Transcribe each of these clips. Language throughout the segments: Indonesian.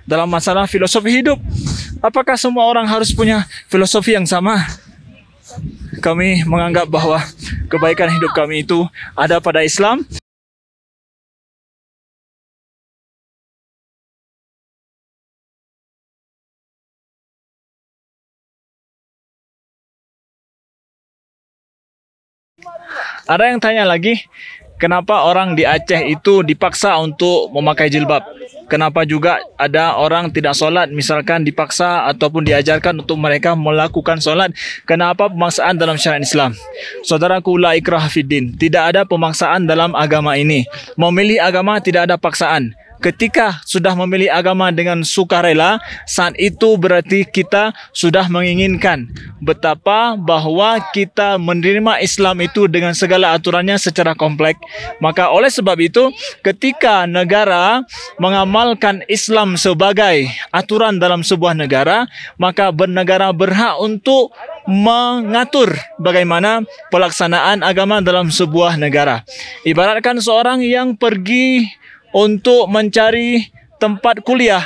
dalam masalah filosofi hidup. Apakah semua orang harus punya filosofi yang sama? Kami menganggap bahwa kebaikan hidup kami itu ada pada Islam. Ada yang tanya lagi, kenapa orang di Aceh itu dipaksa untuk memakai jilbab? Kenapa juga ada orang tidak sholat, misalkan dipaksa ataupun diajarkan untuk mereka melakukan sholat? Kenapa pemaksaan dalam syariat Islam? Saudaraku, la ikraha fiddin. Tidak ada pemaksaan dalam agama ini. Memilih agama tidak ada paksaan. Ketika sudah memilih agama dengan sukarela, saat itu berarti kita sudah menginginkan betapa bahwa kita menerima Islam itu dengan segala aturannya secara kompleks. Maka oleh sebab itu, ketika negara mengamalkan Islam sebagai aturan dalam sebuah negara, maka bernegara berhak untuk mengatur bagaimana pelaksanaan agama dalam sebuah negara. Ibaratkan seorang yang pergi untuk mencari tempat kuliah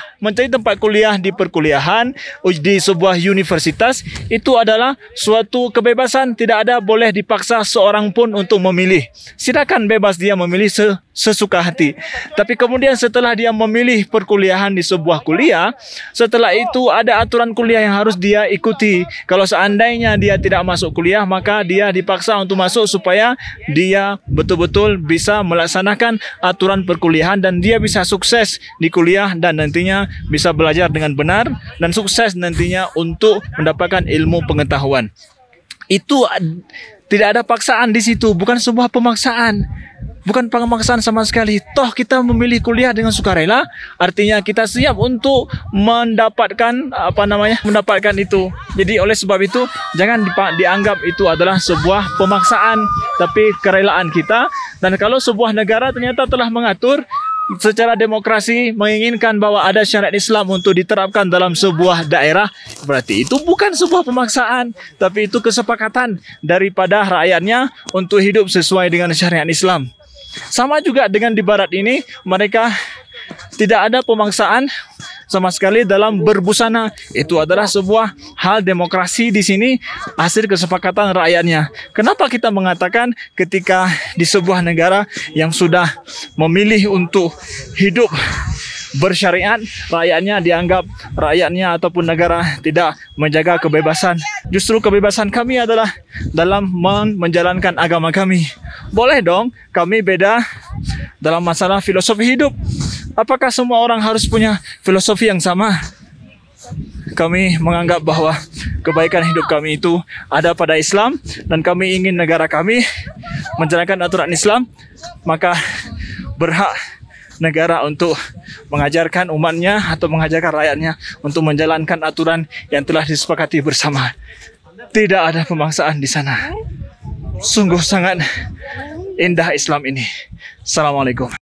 di perkuliahan, di sebuah universitas, itu adalah suatu kebebasan. Tidak ada boleh dipaksa seorang pun untuk memilih. Silakan bebas dia memilih sesuka hati. Tapi kemudian setelah dia memilih perkuliahan di sebuah kuliah, setelah itu ada aturan kuliah yang harus dia ikuti. Kalau seandainya dia tidak masuk kuliah, maka dia dipaksa untuk masuk supaya dia betul-betul bisa melaksanakan aturan perkuliahan dan dia bisa sukses di kuliah dan nantinya bisa belajar dengan benar dan sukses nantinya untuk mendapatkan ilmu pengetahuan. Itu tidak ada paksaan di situ, bukan sebuah pemaksaan. Bukan pemaksaan sama sekali. Toh kita memilih kuliah dengan sukarela, artinya kita siap untuk mendapatkan mendapatkan itu. Jadi oleh sebab itu jangan dianggap itu adalah sebuah pemaksaan, tapi kerelaan kita. Dan kalau sebuah negara ternyata telah mengatur secara demokrasi menginginkan bahwa ada syariat Islam untuk diterapkan dalam sebuah daerah, berarti itu bukan sebuah pemaksaan, tapi itu kesepakatan daripada rakyatnya untuk hidup sesuai dengan syariat Islam. Sama juga dengan di barat ini, mereka tidak ada pemaksaan sama sekali dalam berbusana. Itu adalah sebuah hal demokrasi di sini, hasil kesepakatan rakyatnya. Kenapa kita mengatakan ketika di sebuah negara yang sudah memilih untuk hidup bersyariat, rakyatnya dianggap rakyatnya ataupun negara tidak menjaga kebebasan. Justru kebebasan kami adalah dalam menjalankan agama kami. Boleh dong kami beda dalam masalah filosofi hidup. Apakah semua orang harus punya filosofi yang sama? Kami menganggap bahwa kebaikan hidup kami itu ada pada Islam dan kami ingin negara kami menjalankan aturan Islam, maka berhak negara untuk mengajarkan umatnya atau mengajarkan rakyatnya untuk menjalankan aturan yang telah disepakati bersama. Tidak ada pemaksaan di sana. Sungguh sangat indah Islam ini. Assalamualaikum.